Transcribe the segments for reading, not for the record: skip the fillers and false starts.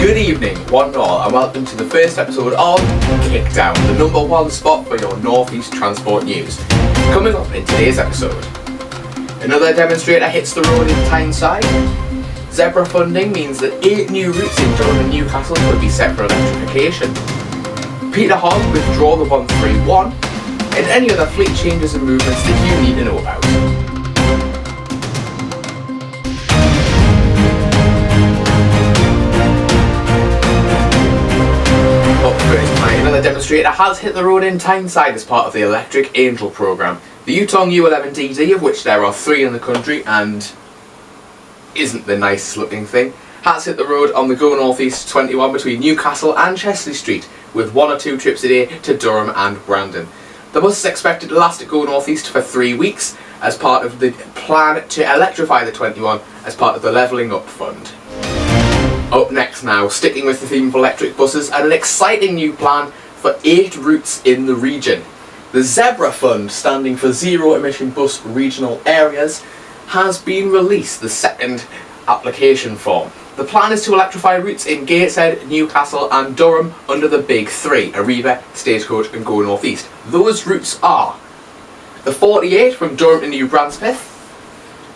Good evening, one and all, and welcome to the first episode of Kickdown, the #1 spot for your Northeast transport news. Coming up in today's episode, another demonstrator hits the road in Tyneside. Zebra funding means that 8 new routes in Durham and Newcastle could be set for electrification. Peter Hogg withdraw the 131, and any other fleet changes and movements that you need to know about. Another demonstrator has hit the road in Tyneside as part of the Electric Angel programme. The Yutong U11DD, of which there are 3 in the country and isn't the nicest looking thing, has hit the road on the Go North East 21 between Newcastle and Chesley Street, with 1 or 2 trips a day to Durham and Brandon. The bus is expected to last at Go North East for 3 weeks as part of the plan to electrify the 21 as part of the Levelling Up Fund. Up next now, sticking with the theme of electric buses, and an exciting new plan for 8 routes in the region. The Zebra Fund, standing for Zero Emission Bus Regional Areas, has been released, the second application form. The plan is to electrify routes in Gateshead, Newcastle and Durham under the Big 3, Arriva, Stagecoach and Go North East. Those routes are the 48 from Durham to New Branspeth,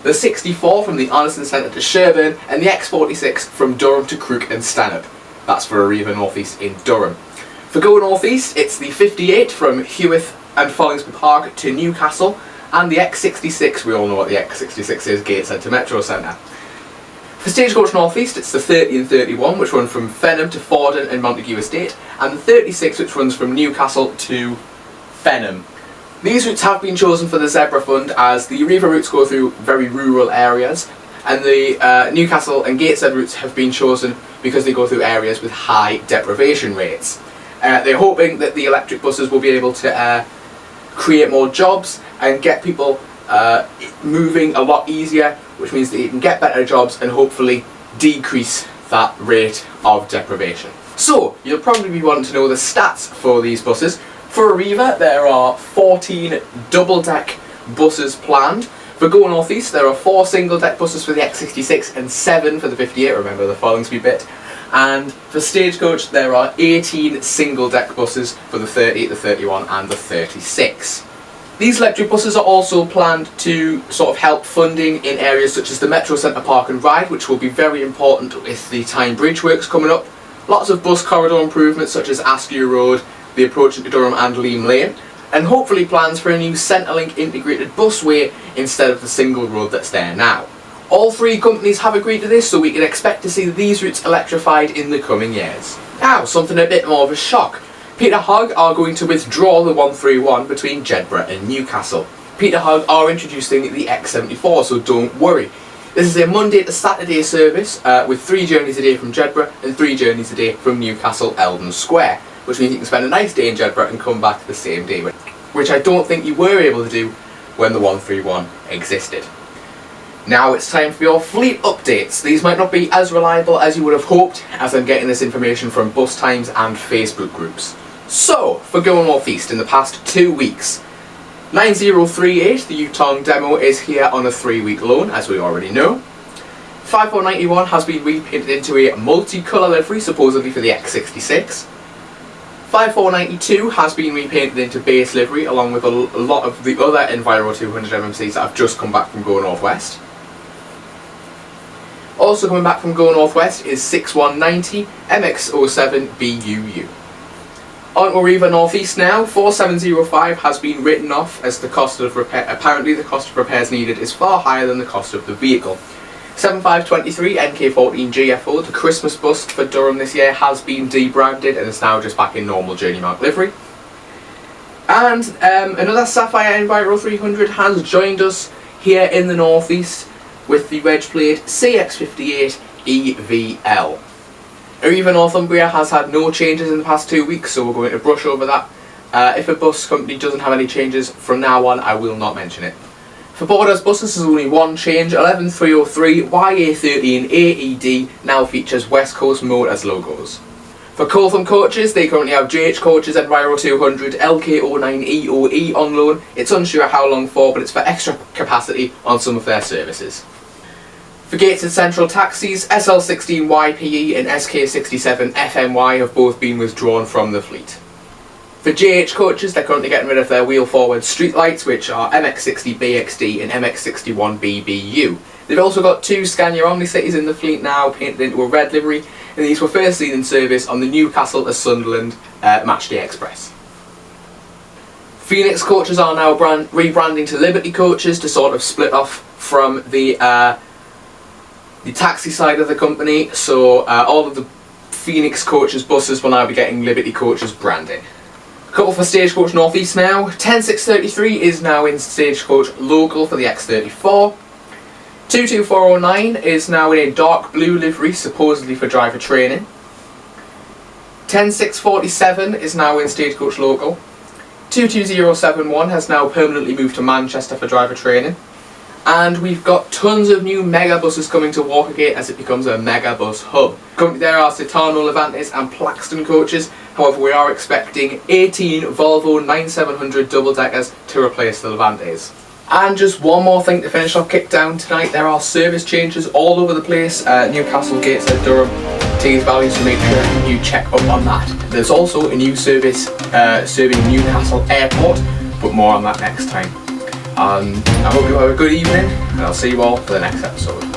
the 64 from the Arneson Centre to Sherburn, and the X46 from Durham to Crook and Stanhope. That's for Arriva North East in Durham. For Go North East, it's the 58 from Heworth and Follingsby Park to Newcastle, and the X66, we all know what the X66 is, Gateshead to Metro Centre. For Stagecoach North East, it's the 30 and 31, which run from Fenham to Fordon and Montague Estate, and the 36, which runs from Newcastle to Fenham. These routes have been chosen for the Zebra Fund as the Arriva routes go through very rural areas, and the Newcastle and Gateshead routes have been chosen because they go through areas with high deprivation rates. They're hoping that the electric buses will be able to create more jobs and get people moving a lot easier, which means that you can get better jobs and hopefully decrease that rate of deprivation. So, you'll probably be wanting to know the stats for these buses. For Arriva, there are 14 double-deck buses planned. For Go North East, there are 4 single-deck buses for the X66 and 7 for the 58, remember the Follingsby bit. And for Stagecoach, there are 18 single-deck buses for the 30, the 31 and the 36. These electric buses are also planned to sort of help funding in areas such as the Metro Centre Park and Ride, which will be very important with the Tyne Bridge works coming up. Lots of bus corridor improvements such as Askew Road, the approach into Durham and Leam Lane, and hopefully plans for a new Centrelink integrated busway instead of the single road that's there now. All 3 companies have agreed to this, so we can expect to see these routes electrified in the coming years. Now, something a bit more of a shock. Peter Hogg are going to withdraw the 131 between Jedburgh and Newcastle. Peter Hogg are introducing the X74, so don't worry. This is a Monday to Saturday service with 3 journeys a day from Jedburgh and 3 journeys a day from Newcastle Eldon Square, which means you can spend a nice day in Jedburgh and come back the same day, which I don't think you were able to do when the 131 existed. Now it's time for your fleet updates. These might not be as reliable as you would have hoped, as I'm getting this information from bus times and Facebook groups. So, for Go North East in the past 2 weeks, 9038, the Yutong demo, is here on a 3-week loan, as we already know. 5491 has been repainted into a multicolour livery, supposedly for the X66. 5492 has been repainted into base livery, along with a lot of the other Enviro 200 MMCs that have just come back from Go North West. Also coming back from Go North West is 6190 MX07 BUU. On Arriva North East now, 4705 has been written off as the cost of repair. Apparently the cost of repairs needed is far higher than the cost of the vehicle. 7523 NK14 GFO, the Christmas bus for Durham this year, has been debranded and is now just back in normal Journey Mark livery. And another Sapphire Enviro 300 has joined us here in the North East with the reg plate CX58 EVL. Arriva Northumbria has had no changes in the past 2 weeks, so we're going to brush over that. If a bus company doesn't have any changes from now on, I will not mention it. For Borders buses, there's only one change. 11303 YA13 AED now features West Coast Motors logos. For Coltham coaches, they currently have JH Coaches Enviro 200 LK09EOE on loan. It's unsure how long for, but it's for extra capacity on some of their services. For Gateshead Central taxis, SL16YPE and SK67 FMY have both been withdrawn from the fleet. For JH coaches, they're currently getting rid of their wheel forward streetlights, which are MX60BXD and MX61BBU. They've also got 2 Scania Omni-Cities in the fleet now, painted into a red livery, and these were first seen in service on the Newcastle to Sunderland Matchday Express. Phoenix coaches are now rebranding to Liberty coaches to sort of split off from the taxi side of the company, so all of the Phoenix coaches buses will now be getting Liberty coaches branding. A couple for Stagecoach North East now. 10633 is now in Stagecoach Local for the X34. 22409 is now in a dark blue livery, supposedly for driver training. 10647 is now in Stagecoach Local. 22071 has now permanently moved to Manchester for driver training. And we've got tons of new mega buses coming to Walkergate as it becomes a mega bus hub. Currently there are Citano Levantes and Plaxton coaches, however we are expecting 18 Volvo 9700 double-deckers to replace the Levantes. And just one more thing to finish off Kickdown tonight, there are service changes all over the place, Newcastle, Gateshead, Durham, Tees Valley, so make sure you check up on that. There's also a new service serving Newcastle Airport, but more on that next time. I hope you have a good evening, and I'll see you all for the next episode.